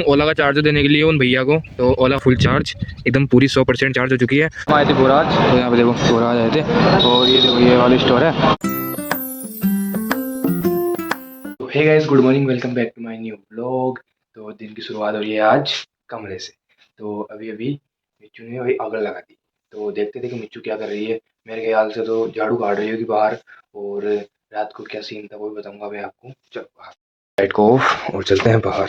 ओला का चार्जर देने के लिए उन भैया को, तो ओला फुल चार्ज एकदम पूरी 100% चार्ज हो चुकी है। हम आए थे गोराज, तो यहाँ पे देखो गोराज आए थे, और ये देखो ये वाली स्टोर है। तो hey guys, good morning, welcome back to my new blog. तो दिन की शुरुआत हो रही है आज कमरे से। तो अभी अभी मिच्चू ने वही आग लगा दी, तो देखते थे कि मिच्चू क्या कर रही है। मेरे ख्याल से तो झाड़ू काट रही होगी बाहर, और रात को क्या सीन था वो भी बताऊंगा मैं आपको। चलो बाहर, लाइट को ऑफ और चलते हैं बाहर।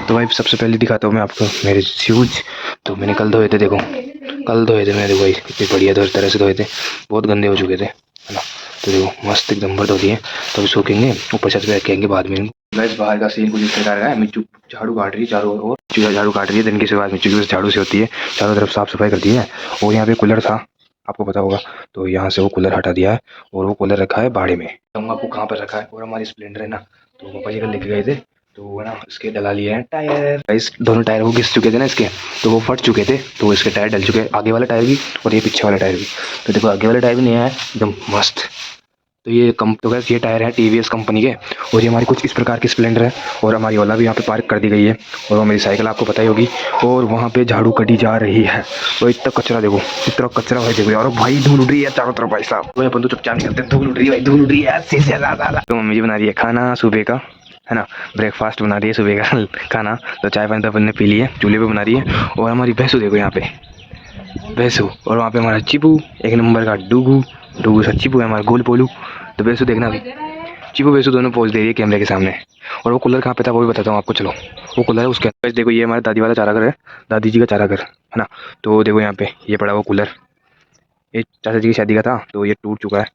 तो भाई सबसे पहले दिखाता हूँ मैं आपको मेरे शूज। तो मैंने कल धोए थे, देखो कल धोए थे मैंने, भाई कितने बढ़िया तरह से धोए थे, बहुत गंदे हो चुके थे, है ना। तो देखो मस्त एकदम भर धो दिए, तो अभी सूखेंगे, ऊपर छत पे रखेंगे बाद में। गाइस बाहर का सीन कुछ इस प्रकार का है। मिच्चू झाड़ू काट रही है चारों ओर, मिच्चू झाड़ू काट रही है। दिन की शुरुआत मिच्चू की झाड़ू से होती है, चारों तरफ साफ सफाई करती है। और यहाँ पे कूलर था, आपको पता होगा, तो यहाँ से वो कूलर हटा दिया है, और वो कूलर रखा है बाड़े में। कहूँगा आपको कहाँ पर रखा है। और हमारी स्प्लेंडर है ना, तो पापा जी कल लेके गए थे, तो है ना इसके डला लिए हैं टायर। इस दोनों टायर वो घिस चुके थे ना इसके, तो वो फट चुके थे, तो इसके टायर डल चुके हैं, आगे वाला टायर भी और ये पीछे वाला टायर भी। तो देखो आगे वाला टायर भी नया है एकदम मस्त। तो ये तो ये टायर है टीवीएस कंपनी के, और ये हमारी कुछ इस प्रकार की स्प्लेंडर है। और हमारी ओला भी यहाँ पे पार्क कर दी गई है, और वो मेरी साइकिल आपको पता ही होगी। और वहाँ पे झाड़ू कटी जा रही है, तो इतना कचरा देखो, इतना कचरा है देखो यार। भाई धूल उड़ रही है चारों तरफ भाई साहब, तो अपन तो चुपचाप नहीं करते, धूल उड़ रही है भाई, धूल उड़ रही है ऐसे ज्यादा। तो मम्मी जी बना रही है खाना सुबह का, है ना, ब्रेकफास्ट बना रही है सुबह का खाना। तो चाय पानी तो अपन ने पी ली है, चूल्हे पे बना रही है। और हमारी भैंसू देखो यहाँ पे, भैंसू, और वहाँ पे हमारा चिपू, एक नंबर का डूगू, डूगू सा चिपू है हमारा गोल पोलू। तो भैंसू देखना अभी, चिपू भैंसू दोनों पोज दे रही है कैमरे के सामने। और वो कूलर कहाँ पे था वो भी बताता हूँ आपको, चलो। वो कूलर है उसके अंदर, देखो ये हमारे दादी वाला चारा घर है, दादी जी का चारा घर, है ना। तो देखो यहाँ पे ये पड़ा वो कूलर, ये चाचा जी की शादी का था, तो ये टूट चुका है,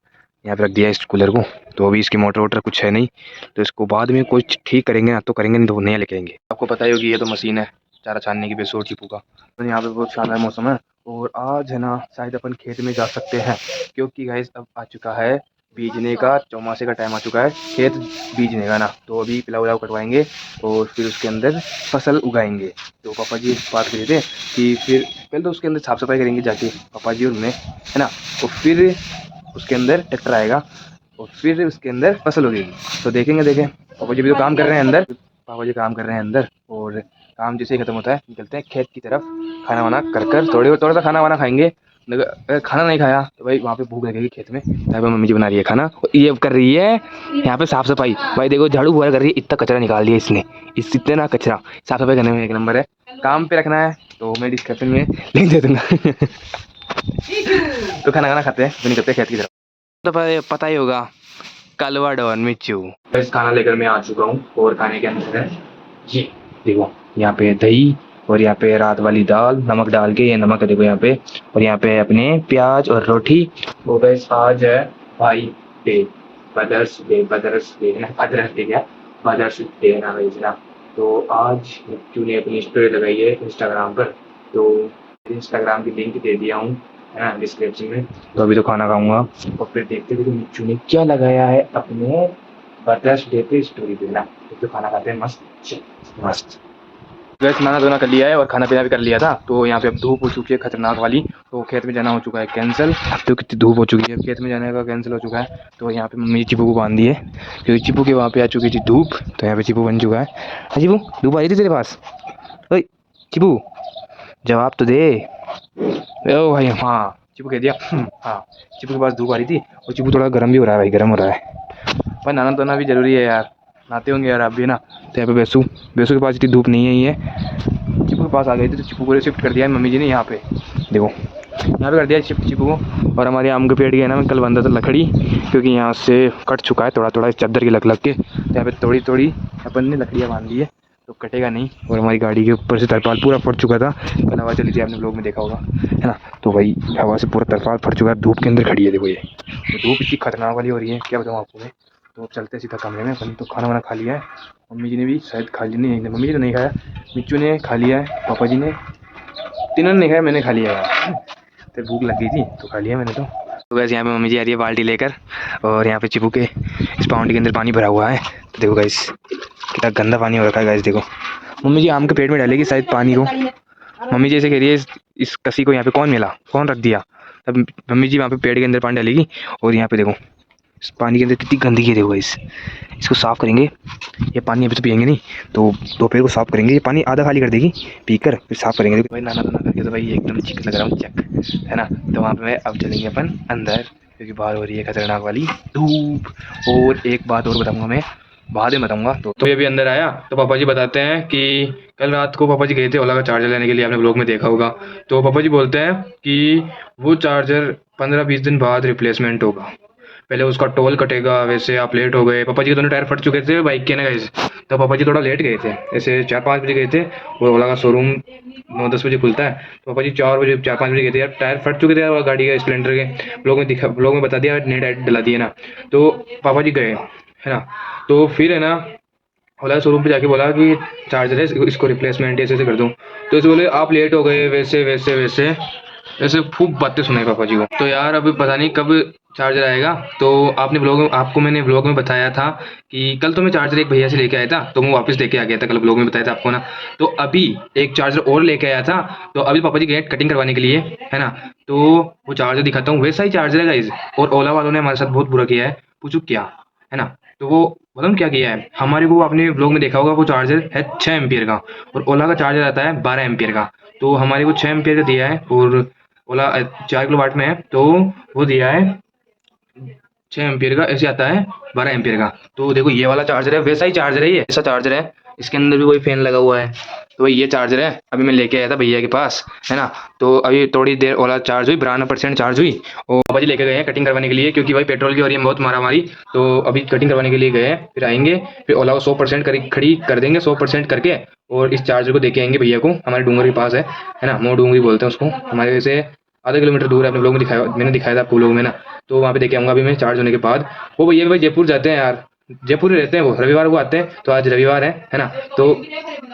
यहाँ पे रख दिया है इस कूलर को। तो अभी इसकी मोटर वोटर कुछ है नहीं, तो इसको बाद में कुछ ठीक करेंगे ना, तो करेंगे नहीं तो नया लेके आएंगे। आपको पता ही होगी ये तो मशीन है चारा छानने की, बेसोर चिपू का। तो यहाँ पे बहुत शानदार मौसम है, और आज है ना शायद अपन खेत में जा सकते हैं, क्योंकि गाइस अब आ चुका है बीजने का, चौमासे का टाइम आ चुका है, खेत बीजने का ना। तो अभी पिलाव उलाव कटवाएंगे, और फिर उसके अंदर फसल उगाएंगे। तो पापा जी बात कर रहे थे कि फिर पहले तो उसके अंदर साफ सफाई करेंगे जाके पापा जी और मैं, है ना। और फिर उसके अंदर ट्रैक्टर आएगा, और फिर उसके अंदर फसल उगेगी। तो देखेंगे पापा जी भी तो काम कर रहे हैं अंदर, पापा जी काम कर रहे हैं अंदर। और काम जैसे ही खत्म होता है निकलते हैं खेत की तरफ, खाना वाना कर थोड़ा सा खाना वाना खाएंगे। अगर खाना नहीं खाया तो भाई वहाँ पे भूख लगेगी खेत में। यहाँ पे मम्मी जी बना रही है खाना, ये कर रही है यहाँ पे साफ सफाई। भाई देखो झाड़ू बुआ कर रही है, इतना कचरा निकाल दिया इसने, इस इतने ना कचरा साफ सफाई करने में एक नंबर है। काम पे रखना है तो मैं डिस्क्रिप्शन में लिंक दे दूंगा तो खाना खाते हैं तो निकलते हैं खेत की तरफ। तो पता ही होगा कलवा डॉन मिच्चू। बस खाना लेकर मैं आ चुका हूँ, और खाने के अंदर है ये देखो, यहाँ पे दही, और यहाँ पे रात वाली दाल नमक डाल के, ये नमक है देखो यहाँ पे, और यहाँ पे अपने प्याज और रोटी। वो बस आज है भाई day, mother's day, mother's day ना, मदर्स डे क्या, मदर्स डे ना भाई ना। तो आज मिच्चू ने अपनी स्टोरी लगाई है इंस्टाग्राम पर, तो इंस्टाग्राम की लिंक दे दिया हूँ, है ना, डिस्क्रिप्शन में। तो अभी तो खाना खाऊंगा, और फिर देखते थे कि मिच्चू ने क्या लगाया है अपने मदर्स डे पे स्टोरी पे ना। तो खाना खाते हैं मस्त मस्त। वैसे स्नान धोना कर लिया है, और खाना पीना भी कर लिया था। तो यहाँ पे अब धूप हो चुकी है खतरनाक वाली, तो खेत में जाना हो चुका है कैंसिल। अब तो कितनी धूप हो चुकी है, खेत में जाने का कैंसिल हो चुका है। तो यहाँ पे मम्मी चिपू को बांध दिए, क्योंकि चिपू के वहाँ पे आ चुकी थी धूप, तो यहाँ पे चिपू बन चुका है। हाँ चिपू, धूप आ रही थी तेरे पास? ओए चिपू जवाब तो दे। ओ भाई हाँ, चिपू कह दिया हाँ, चिपू के पास धूप आ रही थी, और चिपू थोड़ा गर्म भी हो रहा है भाई, गर्म हो रहा है भाई। नहाना धोना भी जरूरी है यार, नहाते होंगे यार आप भी ना। तो यहाँ पे बेसू के पास इतनी धूप नहीं है, ये चिपू के पास आ गई थी, तो चिपू को शिफ्ट कर दिया है मम्मी जी ने यहाँ पे, देखो यहाँ पे कर दिया शिफ्ट चिपू को। और हमारे आम के पेड़ की है ना, मैं कल बंदा था लकड़ी, क्योंकि यहाँ से कट चुका है थोड़ा थोड़ा इस चादर की लग के, तो यहाँ पे थोड़ी थोड़ी अपन ने लकड़ियाँ बांध दी है, तो कटेगा नहीं। और हमारी गाड़ी के ऊपर से तरपाल पूरा फट चुका था, कल हवा चली थी, आपने लोग में देखा होगा, है ना। तो भाई हवा से पूरा तरपाल फट चुका है, धूप के अंदर खड़ी है देखो ये, तो धूप इतनी खतरनाक वाली हो रही है क्या बताऊँ आपको मैं। तो अब चलते सीधा कमरे में, अपन तो खाना वाना खा लिया है, मम्मी जी ने भी शायद खा लिया, नहीं मम्मी जी ने नहीं खाया, मिच्चू ने खा लिया है, पापा जी ने, तीनों ने नहीं खाया, मैंने खा लिया यार, तो भूख लग गई थी तो खा लिया मैंने तो वैसे यहाँ पे मम्मी जी आ रही है बाल्टी लेकर, और यहाँ पे चिपू के इस पाउंड के अंदर पानी भरा हुआ है। तो देखो गाइस कितना गंदा पानी हो रखा है गाइस, देखो मम्मी जी आम के पेट में डालेगी शायद पानी को। मम्मी जी ऐसे कह रही है इस कसी को यहाँ पे कौन मिला, कौन रख दिया। तब मम्मी जी वहाँ पे पेड़ के अंदर पानी डालेगी, और यहाँ पे देखो इस पानी के अंदर कितनी गंदगी है देखो गाइस, इसको साफ़ करेंगे। ये पानी अभी तो पियेंगे नहीं, तो दोपहर को साफ़ करेंगे। ये पानी आधा खाली कर देगी, पीकर फिर साफ़ करेंगे। भाई नहाना धोना करके तो भाई एकदम चिकन लग रहा हूँ, चक है ना। तो वहाँ पे अब चलेंगे अपन अंदर, क्योंकि बाहर हो रही है खतरनाक वाली धूप। और एक बात और बताऊँगा मैं, बाद में बताऊँगा। तो ये भी अंदर आया तो पापा जी बताते हैं कि कल रात को पापा जी गए थे ओला का चार्जर लेने के लिए, आपने ब्लॉग में देखा होगा। तो पापा जी बोलते हैं कि वो चार्जर 15-20 दिन बाद रिप्लेसमेंट होगा, पहले उसका टोल कटेगा। वैसे आप लेट हो गए, पापा जी के दोनों टायर फट चुके थे बाइक के ना गाइस, तो पापा जी थोड़ा लेट गए थे। ऐसे 4-5 बजे गए थे और ओला का शोरूम 9-10 बजे खुलता है, तो पापा जी 4-5 बजे गए थे। यार टायर फट चुके थे और गाड़ी का, स्प्लेंडर के। ब्लॉग में बता दिया, नई टायर डला दिए ना। तो पापा जी गए है ना, तो फिर है ना ओला शोरूम पे जाके बोला कि चार्जर है, इसको रिप्लेसमेंट ऐसे ऐसे कर दूँ। तो इसे बोले आप लेट हो गए, वैसे वैसे वैसे ऐसे खूब बातें सुनाई पापा जी को। तो यार अभी पता नहीं कब चार्जर आएगा। तो आपको मैंने ब्लॉग में बताया था कि कल तो मैं चार्जर एक भैया से लेके आया था, तो मैं वापस लेके आ गया था, कल ब्लॉग में बताया था आपको ना। तो अभी एक चार्जर और लेके आया था, तो अभी पापा जी गए कटिंग करवाने के लिए है ना। तो वो चार्जर दिखाता हूँ, वैसा ही चार्जर है गाइस। और ओला वालों ने हमारे साथ बहुत बुरा किया है, पूछो क्या है ना। तो वो मतलब क्या किया है हमारे को, आपने ब्लॉग में देखा होगा, वो चार्जर है 6 एम्पियर का और ओला का चार्जर आता है 12 एम्पियर का। तो हमारे को 6 एम्पियर का दिया है और ओला 4 किलो वाट में है, तो वो दिया है 6 एम्पियर का, ऐसे आता है 12 एम्पियर का। तो देखो ये वाला चार्जर है, वैसा ही चार्जर है, ये ऐसा चार्जर है, इसके अंदर भी कोई फैन लगा हुआ है। तो भाई ये चार्जर है, अभी मैं लेके आया था भैया के पास है ना। तो अभी थोड़ी देर ओला चार्ज हुई, 92% चार्ज हुई। और पापा जी लेके गए हैं कटिंग करवाने के लिए, क्योंकि भाई पेट्रोल की हो रही है बहुत मारामारी। तो अभी कटिंग करवाने के लिए गए हैं, फिर आएंगे, फिर ओला को 100% खड़ी कर देंगे, 100% करके। और इस चार्जर को देके आएंगे भैया को, हमारे डूंगर के पास है ना, मो डूंगरी बोलते हैं उसको, हमारे से आधा किलोमीटर दूर है। अपने लोग में दिखाया, मैंने दिखाया था आपको लोग में ना। तो वहाँ पे देखे आऊँगा अभी मैं चार्ज होने के बाद। वो भैया भाई जयपुर जाते हैं यार, जयपुर ही रहते हैं वो, रविवार को आते हैं। तो आज रविवार है ना। तो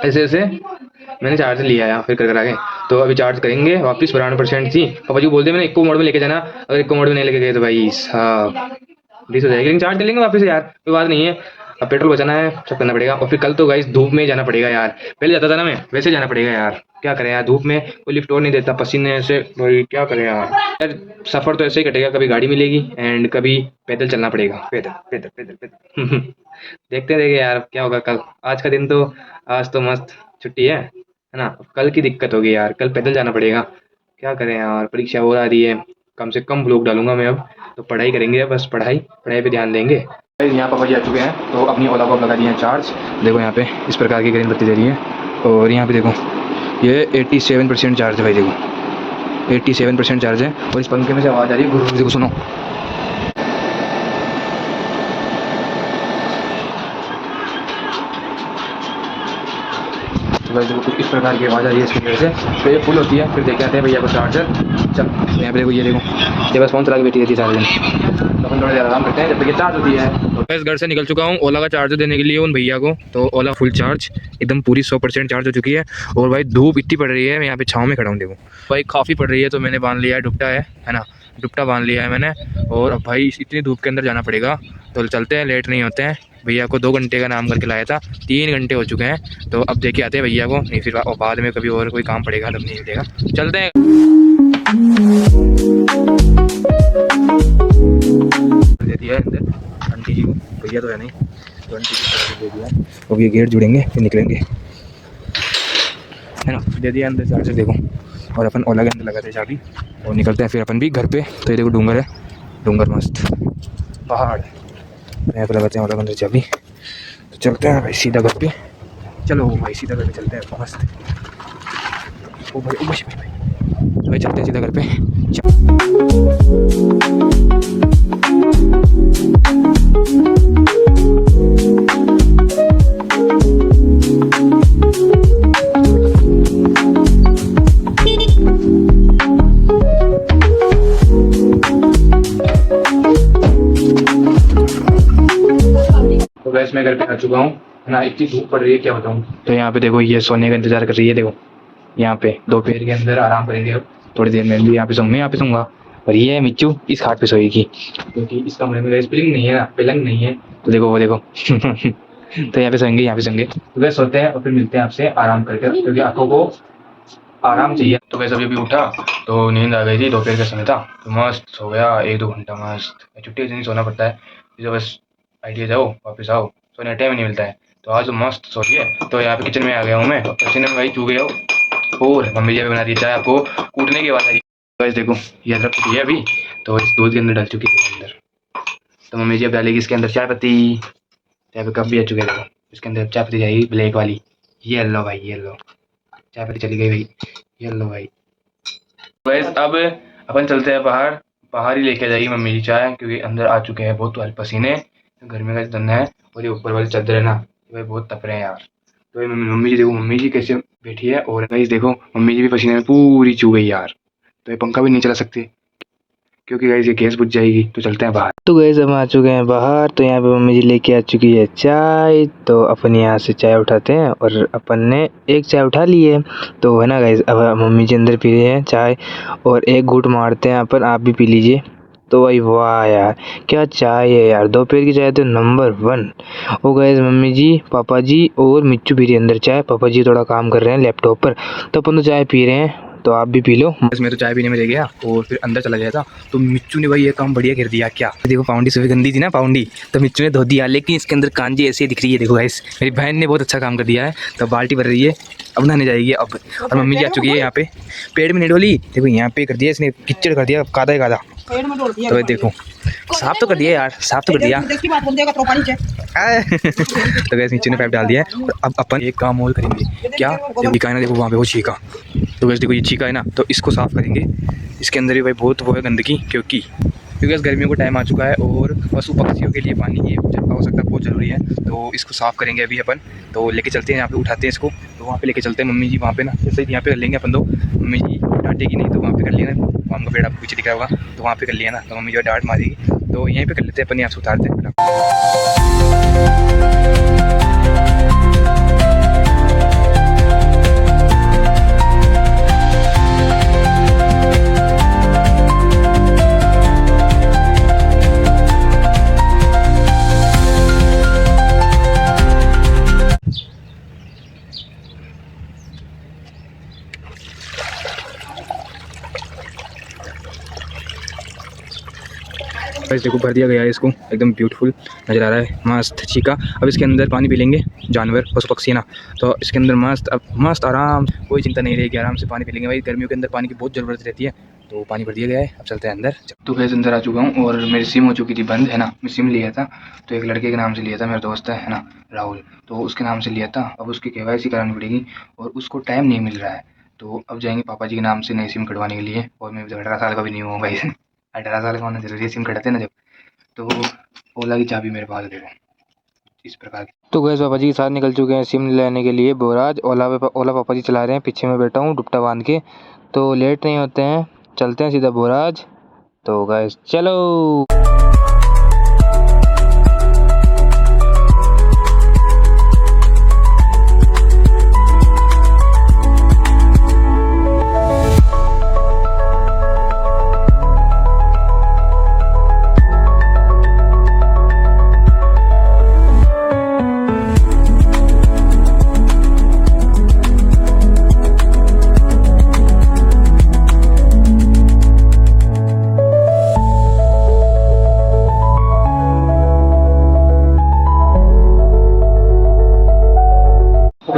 ऐसे ऐसे मैंने चार्ज लिया है, फिर कर आगे। तो अभी चार्ज करेंगे वापस, 92% थी। पापा जी बोलते हैं मैंने इको मोड में लेके जाना, अगर इको मोड में नहीं लेके गए तो भाई साहब डिस हो जाएगी। लेकिन चार्ज कर लेंगे वापस यार, कोई बात नहीं है। अब पेट्रोल बचाना है, सब करना पड़ेगा। और फिर कल तो गाइस धूप में जाना पड़ेगा यार, पहले जाता था ना मैं, वैसे जाना पड़ेगा यार। क्या करें यार, धूप में कोई लिफ्ट और नहीं देता, पसीने से भाई क्या करें यार। यार सफ़र तो ऐसे ही कटेगा, कभी गाड़ी मिलेगी एंड कभी पैदल चलना पड़ेगा, पैदल पैदल पैदल पैदल देखते देखे यार क्या होगा कल। आज का दिन तो, आज तो मस्त छुट्टी है ना। कल की दिक्कत होगी यार, कल पैदल जाना पड़ेगा। क्या करें यार, परीक्षा और आ रही है, कम से कम ब्लॉग डालूंगा मैं अब। तो पढ़ाई करेंगे, बस पढ़ाई पढ़ाई पे ध्यान देंगे। यहाँ पापा जी आ चुके हैं, तो अपनी ओला को लगा दिए हैं चार्ज। देखो यहाँ पे इस प्रकार की ग्रीन बत्ती दे रही है। और यहाँ पे देखो ये 87% चार्ज है भाई, देखो 87% चार्ज है। और इस पंखे में से आवाज़ आ रही है गुरु, देखो सुनो। तो भाई देखो कुछ इस प्रकार की आवाज़ आ रही है इसकी वजह से। तो ये फुल होती है, फिर देखे आते हैं भैया को चार्जर। चल तो यहाँ पे देखो, ये देखो ये बस फोन चला के बैठी रहती है सारे दिन। तो अपन थोड़ी देर आराम करते हैं जब तक ये चार्ज होती है। तो मैं इस घर से निकल चुका हूँ ओला का चार्जर देने के लिए उन भैया को। तो ओला फुल चार्ज, एकदम पूरी 100% चार्ज हो चुकी है। और भाई धूप इतनी पड़ रही है, मैं यहाँ पे छाँव में खड़ा हूँ। देखो भाई काफ़ी पड़ रही है, तो मैंने बांध लिया है दुपट्टा, है ना, दुपट्टा बांध लिया है मैंने। और अब भाई इतनी धूप के अंदर जाना पड़ेगा, तो चलते हैं, लेट नहीं होते हैं। भैया को 2 घंटे का नाम करके लाया था, 3 घंटे हो चुके हैं। तो अब देखे आते हैं भैया को, नहीं फिर बाद में कभी और कोई काम पड़ेगा तब नहीं मिलेगा। चलते हैं। दे दिया है अंदर आंटी जी को, भैया तो है नहीं, तो आंटी जी को दे दिया। अब ये गेट जुड़ेंगे फिर निकलेंगे, है ना। दे दिया अंदर चार्जर, देखो। और अपन ओला के अंदर लगाते हैं चाबी और निकलते हैं फिर अपन भी घर पे। तो ये देखो डूंगर है, डूंगर मस्त पहाड़, यहाँ पे लगाते हैं ओला के अंदर चाबी। तो चलते हैं भाई सीधा घर पे। चलो भाई सीधा घर पे चलते हैं मस्त। ओ भाई, ओ भाई, तो भाई चलते हैं सीधा घर पे। तो गैस मैं घर पे आ चुका हूँ ना, इतनी धूप पड़ रही है क्या बताऊँ। तो यहाँ पे देखो ये सोने का इंतजार कर रही है, देखो यहाँ पे दोपहर के अंदर आराम करेंगे। अब थोड़ी देर में भी यहाँ पे सोऊंगा, यहाँ पे सोऊंगा। और ये है मिच्चू, इस खाट पे सोएगी, क्योंकि इस कमरे में स्प्रिंग नहीं है ना, पलंग नहीं है। तो देखो वो देखो तो यहाँ पे सोएंगे, यहाँ पे सोएंगे। तो वैसे सोते हैं और फिर मिलते हैं आपसे आराम करके, क्योंकि आंखों को आराम चाहिए। तो वैसे अभी उठा तो नींद आ गई थी, दोपहर का समय था, तो मस्त सो गया 1-2 घंटा मस्त। छुट्टी से नहीं सोना पड़ता है, तो बस आइडिया जाओ वापस आओ, सोने का टाइम नहीं मिलता है। तो आज तो मस्त सो रही है। तो यहाँ पे किचन में आ गया हूँ मैं, और पसीने में भाई चू गया हो। और मम्मी जी बना रही है चाय, आपको कूटने की बात आई। गाइस देखो ये अदरक कुटी है अभी, तो इस दूध के अंदर डाल चुकी है अंदर। तो मम्मी जी अब डालेगी इसके अंदर चाय पत्ती। चाय पे कप भी आ चुके हैं देखो, इसके अंदर चाय पत्ती जाएगी ब्लैक वाली। ये लो भाई, ये लो चाय पत्ती चली गई भाई, ये लो भाई। गाइस अब अपन चलते हैं बाहर, बाहर ही लेके जाएगी मम्मी जी चाय, क्योंकि अंदर आ चुके हैं बहुत वाले पसीने, गर्मी का दिन है। और ये ऊपर वाली चादर है ना, ये भाई बहुत तप रहे हैं यार। तो ये मम्मी जी देखो, मम्मी जी कैसे बैठी है। और गाइस देखो मम्मी जी भी पसीने में पूरी चू गई यार। तो ये पंखा भी नहीं चला सकती, क्योंकि गाइस ये गैस बुझ जाएगी। तो चलते हैं बाहर। तो गाइस हम आ चुके हैं बाहर। तो यहाँ पे मम्मी जी लेके आ चुकी है चाय। तो अपन यहाँ से चाय उठाते हैं, और अपन ने एक चाय उठा ली है। तो है ना गाइस, अब मम्मी जी अंदर पी रहे हैं चाय, और एक घूंट मारते हैं अपन, आप भी पी लीजिए। तो भाई वाह यार, क्या चाय है यार, दोपहर की चाय तो नंबर 1। ओ गाइस मम्मी जी, पापा जी और मिच्चू पी रहे हैं अंदर चाय। पापा जी थोड़ा काम कर रहे हैं लैपटॉप पर, तो अपन तो चाय पी रहे हैं। तो आप भी पी लो। बस मैं तो चाय पीने में रह गया और फिर अंदर चला गया था। तो मिच्चू ने भाई ये काम बढ़िया कर दिया। क्या देखो, पाउंडी सुबह गंदी थी ना पाउंडी, तो मिच्चू ने धो दिया, लेकिन इसके अंदर कांजी ऐसी दिख रही है। देखो गाइस, मेरी बहन ने बहुत अच्छा काम कर दिया है। तो बाल्टी भर रही है, अब नहाने जाएगी अब। और मम्मी जी आ चुकी है यहाँ पे। पेड़ में नहीं डोली, देखो यहाँ पे कर दिया इसने, कीचड़ कर दिया, कादा ही कादा। तो देखो साफ तो कर दिया यार, साफ तो कर दिया। तो गैस नीचे ने पाइप डाल दिया है। और अब अपन एक काम और करेंगे। क्या, जब दिखा है ना देखो वहाँ पे वो छीका। तो गैस देखो ये छीका है ना, तो इसको साफ करेंगे। इसके अंदर भी भाई बहुत वो है गंदगी, क्योंकि गैस गर्मियों का टाइम आ चुका है, और पशु पक्षियों के लिए पानी ये हो सकता है बहुत ज़रूरी है। तो इसको साफ़ करेंगे अभी अपन। तो लेके चलते हैं यहाँ पे, उठाते हैं इसको। तो वहाँ पे लेके चलते हैं मम्मी जी वहाँ पे ना, जैसे यहाँ पे कर लेंगे अपन। तो मम्मी जी डांटेगी नहीं, तो वहाँ पे कर लिया ना, आम का पेड़ आपको पीछे दिख रहा होगा, तो वहाँ पे कर लिया ना, तो मम्मी जो डांट मारेगी। तो यहीं पे कर लेते हैं अपन, यहाँ से उतारते हैं। देखो भर दिया गया है इसको, एकदम ब्यूटीफुल नज़र आ रहा है, मस्त छीका। अब इसके अंदर पानी पी लेंगे जानवर पशु पक्षी ना, तो इसके अंदर मस्त, अब मस्त आराम, कोई चिंता नहीं रहेगी, आराम से पानी पी लेंगे भाई। गर्मियों के अंदर पानी की बहुत ज़रूरत रहती है। तो पानी भर दिया गया है, अब चलते हैं अंदर। तो गैस अंदर आ चुका हूँ, और मेरी सिम हो चुकी थी बंद, है ना। मैं सिम लिया था, तो एक लड़के के नाम से लिया था, मेरा दोस्त है ना राहुल, तो उसके नाम से लिया था। अब उसकी KYC करानी पड़ेगी, और उसको टाइम नहीं मिल रहा है। तो अब जाएंगे पापा जी के नाम से नई सिम कटवाने के लिए। और मैं 18 साल का भी नहीं हुआ भाई। 18 साल का होना जरूरी है सिम कटाते ना जब। तो ओला की चाबी मेरे पास देखो इस प्रकार की। तो गैस पापा जी के साथ निकल चुके हैं सिम लेने के लिए बोराज। ओला पापा जी चला रहे हैं, पीछे में बैठा हूँ दुपट्टा बांध के। तो लेट नहीं होते हैं, चलते हैं सीधा बोराज। तो गैस चलो।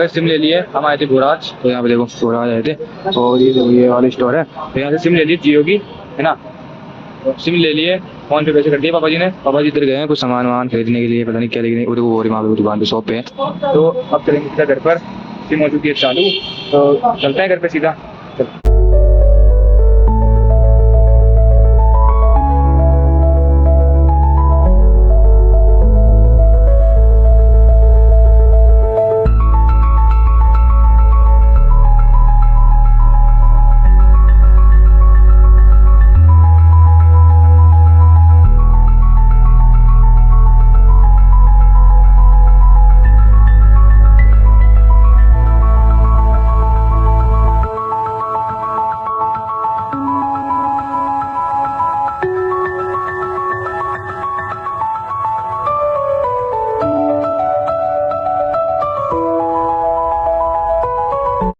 सिम ले लिए, हम आए थे बोराज। तो यहाँ पे देखो बोराज आए थे, और ये देखो ये वाली स्टोर है। तो यहाँ से सिम ले ली जियो की, है ना। तो सिम ले लिए, फोन पे पैसे कर दिए पापा जी ने। पापा जी इधर गए हैं कुछ सामान वामान खरीदने के लिए, पता नहीं क्या लेकिन वो देखो वहाँ पे दुकान पे शॉप पे है। तो अब चलेंगे सीधा घर पर, सिम हो चुकी है चालू। तो चलते हैं घर पे सीधा।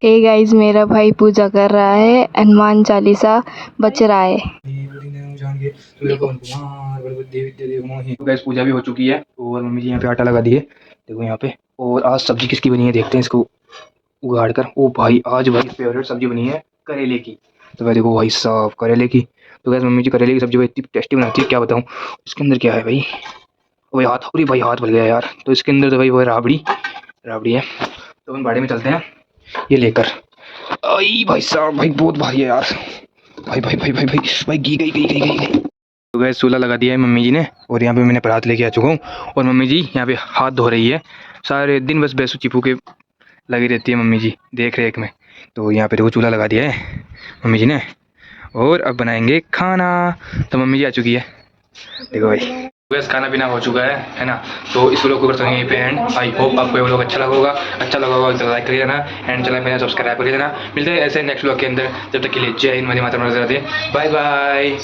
हे गाइस, मेरा भाई पूजा कर रहा है, हनुमान चालीसा बच रहा है। गैस पूजा भी हो चुकी है, और मम्मी जी यहाँ पे आटा लगा दिए, देखो यहाँ पे। और आज सब्जी किसकी बनी है देखते हैं इसको उगाड़ कर। ओ भाई आज भाई फेवरेट सब्जी बनी है करेले की। तो भाई देखो भाई साहब करेले की। तो गैस मम्मी जी करेले की सब्जी भाई इतनी टेस्टी बनाती है क्या बताऊँ। इसके अंदर क्या है भाई, वही हाथ, अरे भाई हाथ भर गया यार। तो इसके अंदर तो भाई वो राबड़ी राबड़ी है। तो हम बाड़े में चलते हैं ये लेकर। आई भाई साहब भाई बहुत भारी है यार। भाई भाई भाई भाई भाई भाई घी गई गई गई गई गई। तो गैस चूल्हा लगा दिया है मम्मी जी ने, और यहाँ पे मैंने परात लेके आ चुका हूँ। और मम्मी जी यहाँ पे हाथ धो रही है, सारे दिन बस बैसू चिपू के लगी रहती है मम्मी जी देख रेख में। तो यहाँ पे देखो चूल्हा लगा दिया है मम्मी जी ने, और अब बनाएंगे खाना। तो मम्मी जी आ चुकी है देखो भाई। बस खाना पीना हो चुका है ना। तो इस व्लॉग को करते हैं यहीं पे एंड। आई होप आपको ये व्लॉग अच्छा लगा होगा तो लाइक करिए देना एंड चैनल पे सब्सक्राइब करिए देना। मिलते हैं ऐसे नेक्स्ट व्लॉग के अंदर, जब तक के लिए जय हिंद, वंदे मातरम। Bye bye.